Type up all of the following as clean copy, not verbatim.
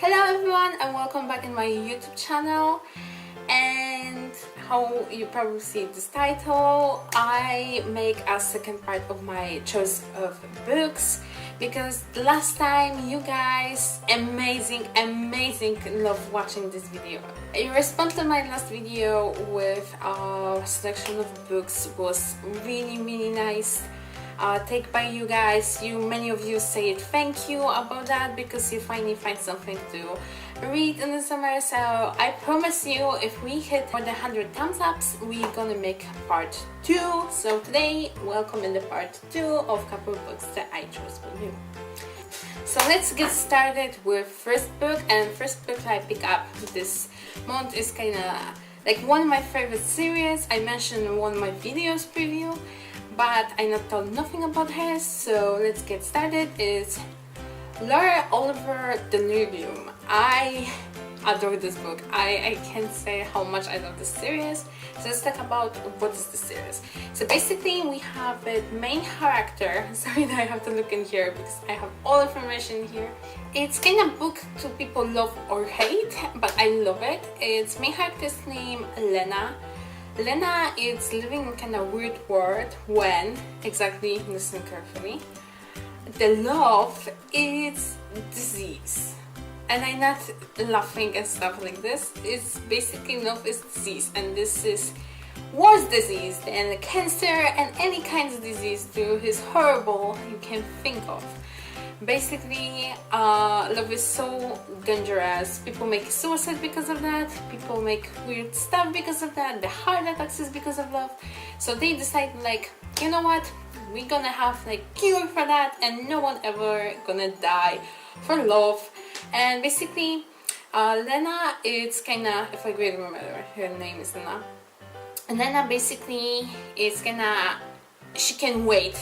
Hello everyone and welcome back in my YouTube channel. And how you probably see this title, I make a second part of my choice of books because the last time you guys amazing love watching this video. You responded to my last video with a selection of books. Was really nice take by you guys. Many of you say thank you about that because you finally find something to read in the summer. So I promise you, if we hit more than 100 thumbs ups, we're gonna make part 2. So today, welcome in the part 2 of couple books that I chose for you. So let's get started with first book, and first book I pick up this month is kinda like one of my favorite series. I mentioned in one of my videos preview, but I not told nothing about her, so let's get started. It's Laura Oliver Delirium. I adore this book. I can't say how much I love this series. So let's talk about what is the series. So basically we have a main character. Sorry that I have to look in here because I have all information here. It's kind of book to people love or hate, but I love it. Its main character's name Lena. Lena is living in kind of weird world when, exactly, listen carefully, the love is disease. And I'm not laughing and stuff like this. It's basically love is disease, and this is worse disease than cancer and any kind of disease too is horrible you can think of. Basically, love is so dangerous. People make suicide because of that. People make weird stuff because of that. The heart attacks is because of love. So they decide, like, you know what? We're gonna have like cure for that, and no one ever gonna die for love. And basically, Lena, it's kinda, if I really remember, her name is Lena. And Lena basically is kinda, she can wait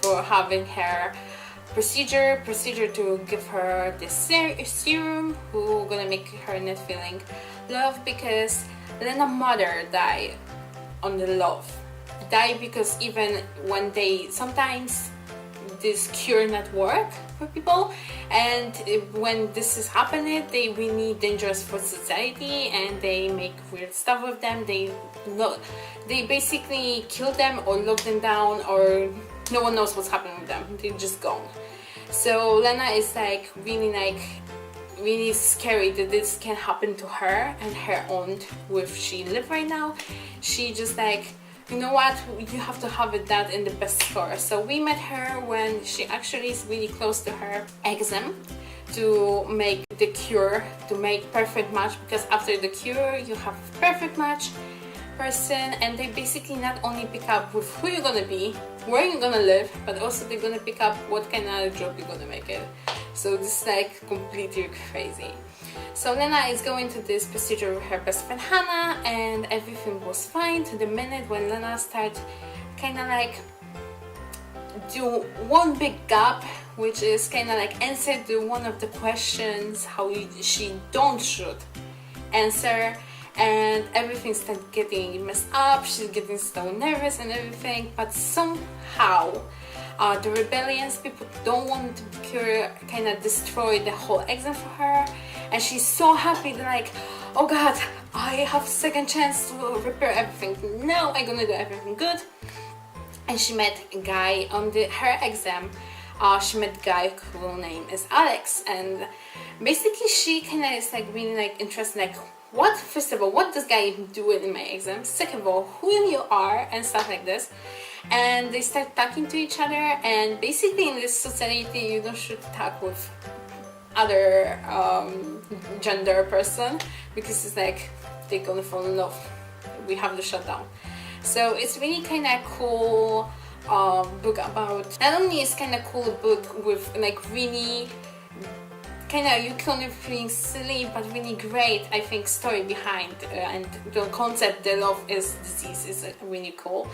for having her procedure to give her the serum who gonna make her not feeling love, because Lena's mother died on the love. Died because even when they sometimes this cure not work for people, and when this is happening, they really dangerous for society and they make weird stuff with them. They basically kill them or lock them down, or no one knows what's happening with them. They're just gone. So Lena is like really scary that this can happen to her and her own where she live right now. She just like, you know what, you have to have it that in the best score. So we met her when she actually is really close to her exam to make the cure, to make perfect match, because after the cure you have perfect match person, and they basically not only pick up with who you're gonna be, where you're gonna live, but also they're gonna pick up what kind of job you're gonna make it. So this is like completely crazy. So Lena is going to this procedure with her best friend Hannah, and everything was fine to the minute when Lena started kind of like do one big gap, which is kind of like answer to one of the questions how she don't should answer, and everything started getting messed up. She's getting so nervous and everything, but somehow the rebellions, people don't want to cure, kind of destroy the whole exam for her, and she's so happy that like, oh god, I have second chance to repair everything. Now I'm gonna do everything good. And she met a guy on her exam. She met a guy whose name is Alex, and basically she kind of is like really like interested, like, what, first of all, what this guy doing in my exam, second of all, who you are, and stuff like this. And they start talking to each other, and basically in this society you don't should talk with other gender person because it's like they're gonna fall in love. We have to shut down. So it's really kind of cool book about, not only is kind of cool book with like really kind of, you kind of feeling silly but really great, I think, story behind, and the concept the love is disease is really cool.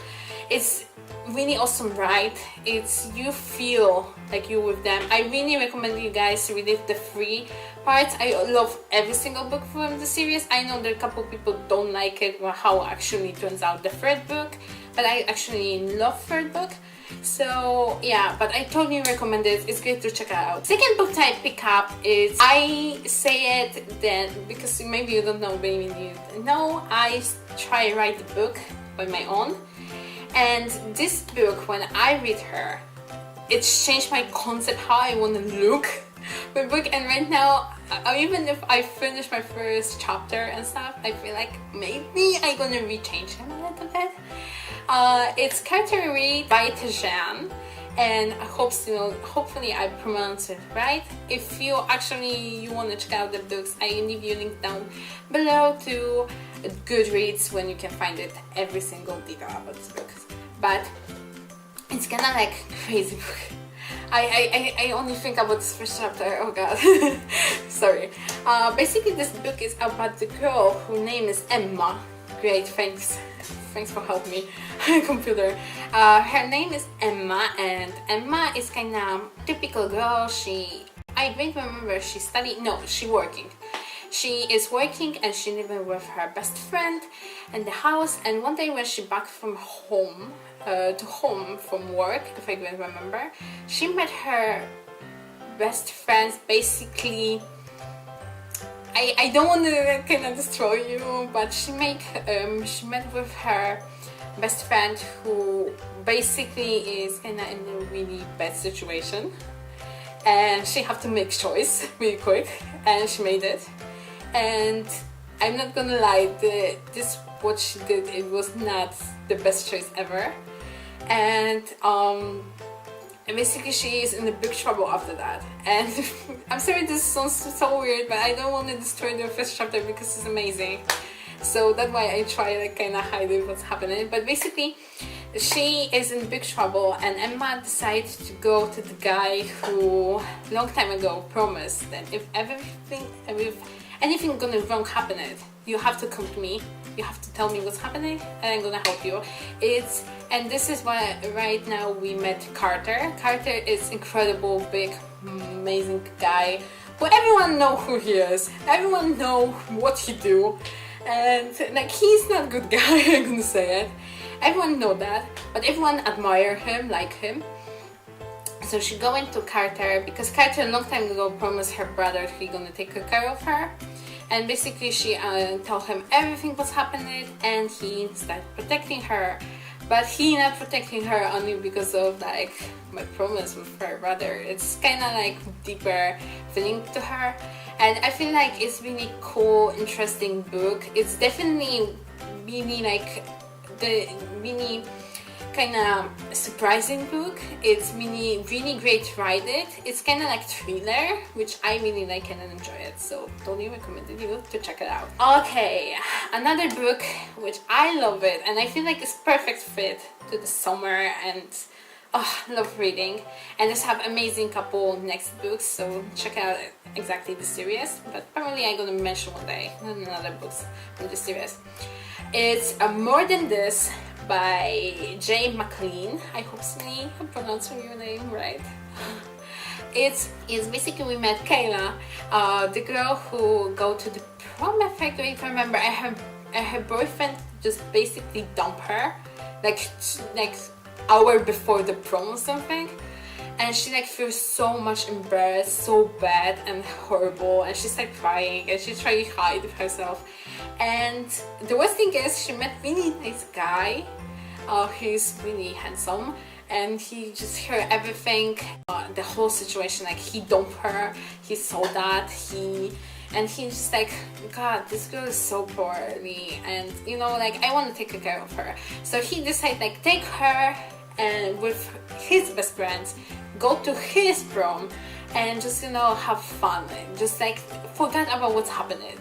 It's really awesome, right? It's, you feel like you with them. I really recommend you guys to read it, the free parts. I love every single book from the series. I know that a couple people don't like it, how actually turns out the third book, but I actually love third book. So yeah, but I totally recommend it. It's great to check it out. Second book that I pick up is, I say it then because maybe you don't know, maybe you know, I try write the book by my own. And this book, when I read her, it's changed my concept how I want to look my book. And right now, even if I finish my first chapter and stuff, I feel like maybe I'm gonna rechange him a little bit. It's Character Read by Tejan, and I hope hopefully I pronounce it right. If you want to check out the books, I leave you a link down below to Goodreads when you can find it, every single detail about this book. But it's kind of like crazy book. I only think about this first chapter, oh god. Sorry. Basically this book is about the girl whose name is Emma. Great, thanks for helping me, computer. Her name is Emma, and Emma is kind of typical girl. I don't remember, she's working. She is working and she living with her best friend in the house, and one day when she back from home, from work, if I can remember, she met her best friends. Basically, I don't want to kind of destroy you, but she met with her best friend who basically is kind of in a really bad situation, and she have to make choice really quick, and she made it. And I'm not gonna lie, what she did, it was not the best choice ever. And basically she is in a big trouble after that. And I'm sorry, this sounds so weird, but I don't want to destroy the first chapter because it's amazing. So that's why I try to kind of hide it, what's happening. But basically, she is in big trouble, and Emma decides to go to the guy who long time ago promised that if anything gonna wrong happen, you have to come to me. You have to tell me what's happening, and I'm gonna help you. And this is why right now we met Carter. Carter is incredible, big, amazing guy who everyone know who he is. Everyone know what he do, and like he's not a good guy. I'm gonna say it. Everyone know that, but everyone admire him, like him. So she go into Carter because Carter a long time ago promised her brother he gonna take good care of her, and basically she told him everything was happening, and he started protecting her. But he not protecting her only because of like my promise with her brother. It's kind of like deeper feeling to her, and I feel like it's really cool, interesting book. It's definitely really like the really kind of surprising book. It's really great to write it. It's kind of like thriller, which I really like and enjoy it, so totally recommended you to check it out. Okay, another book which I love it, and I feel like it's perfect fit to the summer, and love reading, and just have amazing couple next books, so check out exactly the series, but probably I'm gonna mention one day another books from the series. It's More Than This by Jay McLean. I hope I'm pronouncing your name right. It's basically we met Kayla, the girl who go to the prom. If I can remember, and her boyfriend just basically dumped her, like hour before the prom or something. And she like feels so much embarrassed, so bad and horrible, and she's like crying and she's trying to hide herself. And the worst thing is she met really nice guy. He's really handsome, and he just heard everything, the whole situation, like he dumped her, he saw that, and he's just like, God, this girl is so poorly, and you know, like I want to take care of her. So he decided like take her and with his best friends go to his prom and just, you know, have fun, just like forget about what's happening.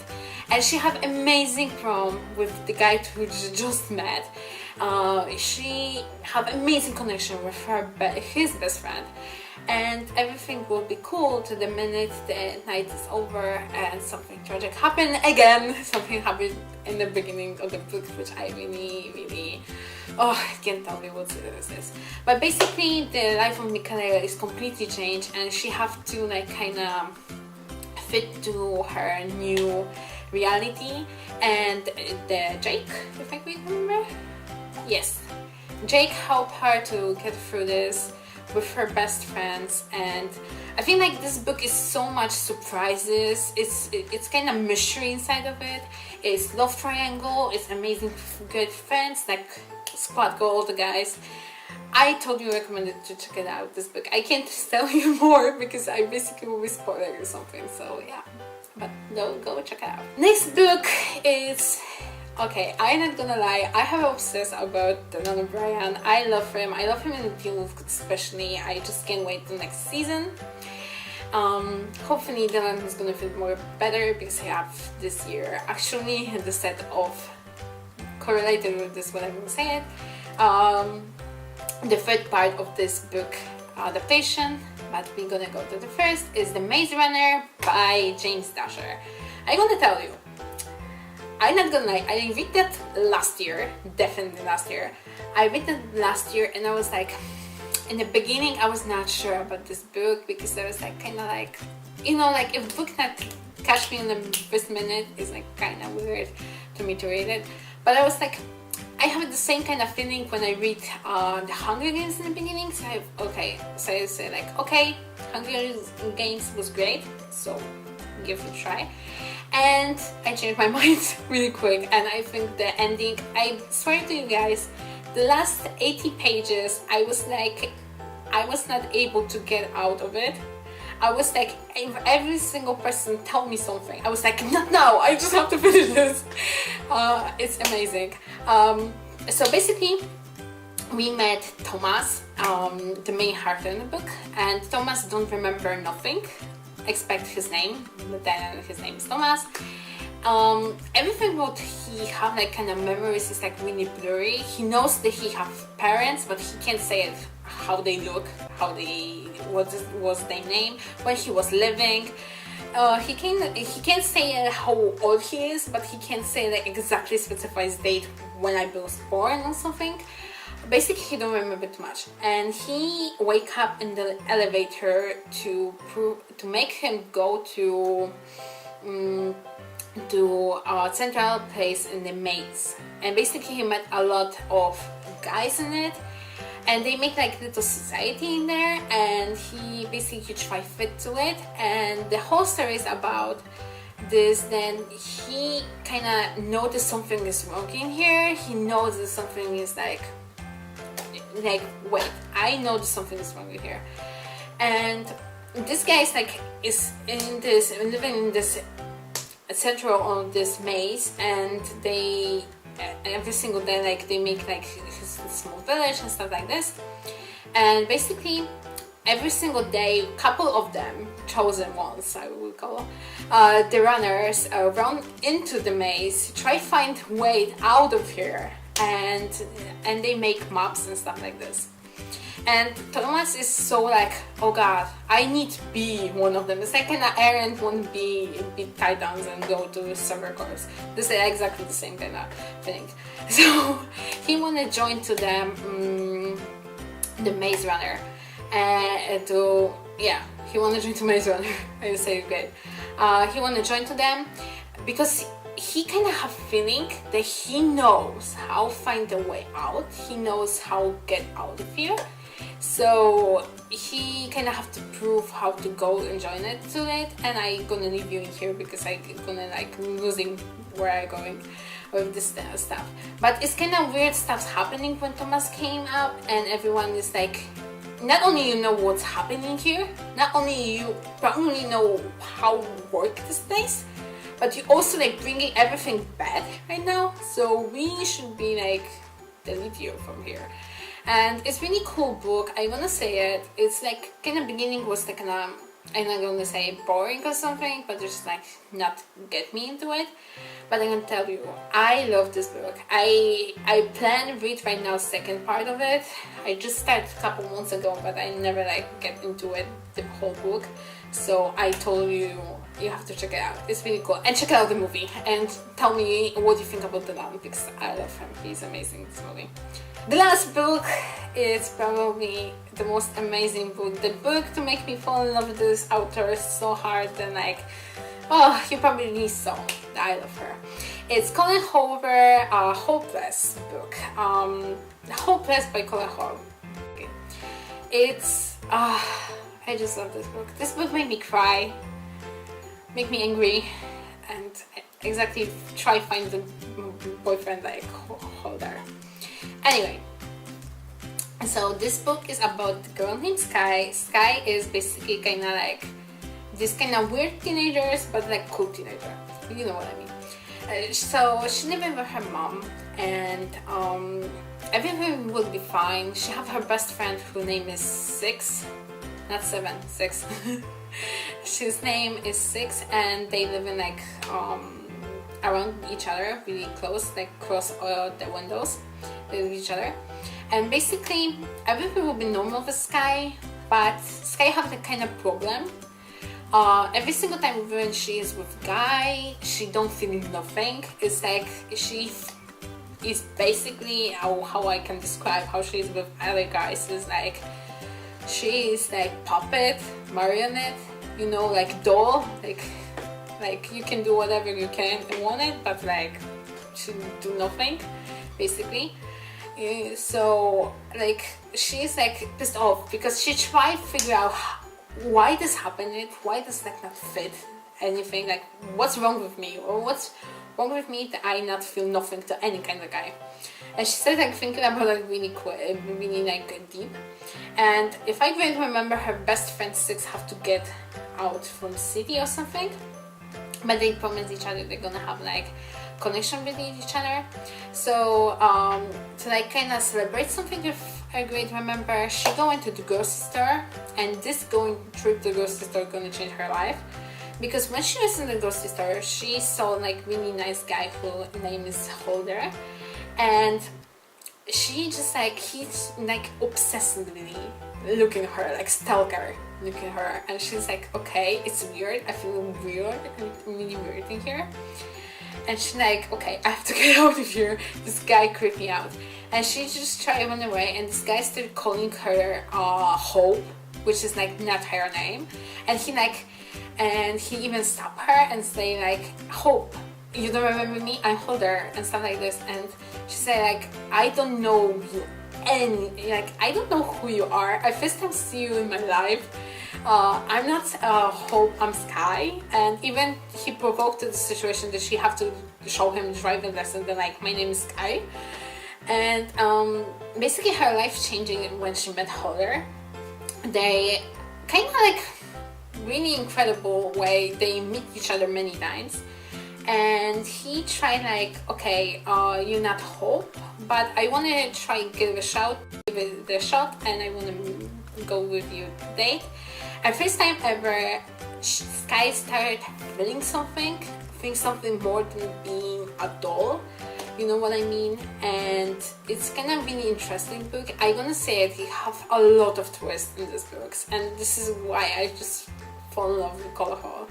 And she had amazing prom with the guy who just met. She had amazing connection with his best friend, and everything will be cool to the minute the night is over and something tragic happened again. Something happened in the beginning of the book, which I really I can't tell you what this is. But basically the life of Michaela is completely changed, and she have to like kind of fit to her new reality. And the Jake, if I can remember, yes, Jake helped her to get through this with her best friends, and I feel like this book is so much surprises. It's kind of mystery inside of it. It's love triangle. It's amazing good friends like Squad Gold, the guys. I totally recommend to check it out, this book. I can't tell you more because I basically will be spoiling or something, so yeah. But go check it out. Next book is... Okay, I'm not gonna lie, I have obsessed about Dylan O'Brien. I love him. I love him in Teen Wolf especially. I just can't wait the next season. Hopefully Dylan is gonna feel more better because I have this year actually the set of correlated with this when I'm gonna say it. The third part of this book adaptation, but we're gonna go to the first, is The Maze Runner by James Dasher. I'm gonna tell you, I'm not gonna lie, I read that last year, definitely last year. I read that last year and I was like, in the beginning I was not sure about this book because I was like, kind of like, you know, like a book that catch me in the first minute is like kind of weird to me to read it. But I was like, I have the same kind of feeling when I read The Hunger Games in the beginning. So I say like, okay, Hunger Games was great, so give it a try. And I changed my mind really quick, and I think the ending, I swear to you guys, the last 80 pages, I was like, I was not able to get out of it. I was like, if every single person tell me something, I was like, not now, I just have to finish this. It's amazing. So basically, we met Thomas, the main character in the book, and Thomas don't remember nothing except his name, but then his name is Thomas. Everything what he have like kind of memories is like really blurry. He knows that he have parents, but he can't say it, how they look, what was their name, where he was living. He can't say how old he is, but he can say the exactly specified date when I was born or something. Basically, he don't remember too much, and he wake up in the elevator to make him go to a central place in the maze. And basically, he met a lot of guys in it, and they make like little society in there, and he basically try fit to it. And the whole story is about this. Then he kind of noticed something is wrong in here. He knows that something is like wait, I know that something is wrong in here. And this guy is living in this central on this maze, and they every single day like they make like his small village and stuff like this. And basically every single day, couple of them, chosen ones I will call, the runners run into the maze, try find way out of here, and they make maps and stuff like this. And Thomas is so like, oh god, I need to be one of them. The second Aaron won't be Titans and go to Summer Corps. This is exactly the same kind of thing. So he wanna join to them, the Maze Runner, he wanna join to Maze Runner. I would say great. He wanna join to them because he kind of have feeling that he knows how find a way out. He knows how get out of here. So he kind of have to prove how to go and join it to it. And I gonna leave you in here because I gonna like losing where I going with this stuff. But it's kind of weird stuff's happening when Thomas came up, and everyone is like, not only you know what's happening here, not only you probably know how work this place, but you also like bringing everything back right now. So we should be like delete you from here. And it's really cool book. I wanna say it. It's like kind of beginning was like kind of, I'm not gonna say boring or something, but just like not get me into it. But I'm gonna tell you, I love this book. I plan to read right now second part of it. I just started a couple months ago, but I never like get into it the whole book. So I told you, you have to check it out. It's really cool. And check out the movie and tell me what you think about the man, because I love him. He's amazing in this movie. The last book is probably the most amazing book. The book to make me fall in love with this author so hard and like, oh, you probably saw that I love her. It's Colin Hoover, Hopeless book. Hopeless by Colin Hoover. Okay. It's, I just love this book. This book made me cry, make me angry, and exactly try find the boyfriend like Holder. Anyway, so this book is about the girl named Sky. Sky is basically kind of like this kind of weird teenagers, but like cool teenager. You know what I mean. So she living with her mom, and everything will be fine. She have her best friend whose name is Six, not Seven, Six. His name is Six, and they live in like around each other, really close, like cross the windows with each other. And basically everything will be normal for Sky, but Sky have the kind of problem. Every single time when she is with Guy, she don't feel nothing. It's like she is basically how I can describe how she is with other guys is like she is like puppet, marionette, you know, like doll, like you can do whatever you can want it, but like she do nothing basically. So like she's like pissed off because she tried to figure out why this happened, why does like not fit anything, like what's wrong with me, or what's wrong with me that I not feel nothing to any kind of guy. And she started like thinking about it really like deep. And if I can remember, her best friend Six have to get out from the city or something, but they promised each other they're gonna have like connection with each other. So to like kind of celebrate something with a great remember, she going to the grocery store, and this going trip to the grocery store gonna change her life, because when she was in the grocery store she saw like really nice guy whose name is Holder, and she just like he's like obsessively looking at her, like stalker looking at her, and she's like, okay, it's weird, I feel weird, really weird in here. And she's like, okay, I have to get out of here, this guy creeped me out. And she just tried to run away, and this guy started calling her Hope, which is like not her name. And he even stopped her and say like, Hope, you don't remember me? I'm Holder, and stuff like this. And she said like, I don't know you I don't know who you are. I first time see you in my life. I'm not Hope, I'm Sky. And even he provoked the situation that she have to show him driving lesson, then like, my name is Sky. And basically her life changing when she met Holder. They kind of like really incredible way, they meet each other many times. And he tried like, okay, you're not Hope, but I want to try give it a shot, and I want to go with you to date. And first time ever, Sky started feeling something more than being a doll. You know what I mean? And it's kind of really interesting book. I'm gonna say it have a lot of twists in this books, and this is why I just fall in love with Colin Hoover.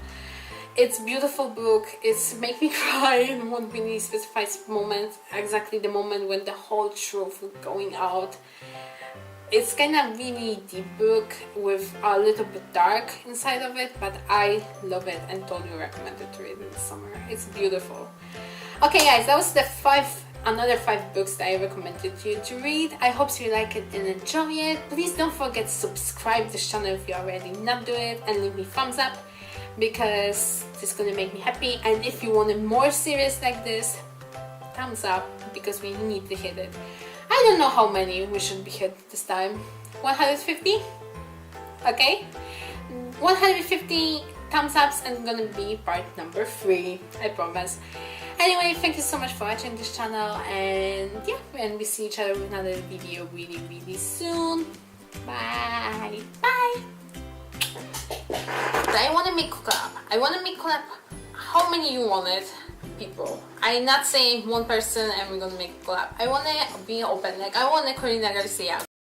It's beautiful book. It's make me cry in one really specified moment, exactly the moment when the whole truth is going out. It's kind of really deep book with a little bit dark inside of it, but I love it and totally recommend it to read in the summer. It's beautiful. Okay guys, that was the another 5 books that I recommended you to read. I hope you like it and enjoy it. Please don't forget to subscribe to this channel if you already not do it, and leave me thumbs up, because it's gonna make me happy. And if you want a more series like this, thumbs up, because we need to hit it. I don't know how many we should be hit this time. 150? Okay, 150 thumbs ups, and gonna be part number 3, I promise. Anyway, thank you so much for watching this channel, and yeah, and we see each other with another video really soon. Bye. I want to make collab. How many you want it, people? I'm not saying one person and we're gonna make collab. I want to be open. Like, I want Corina Garcia.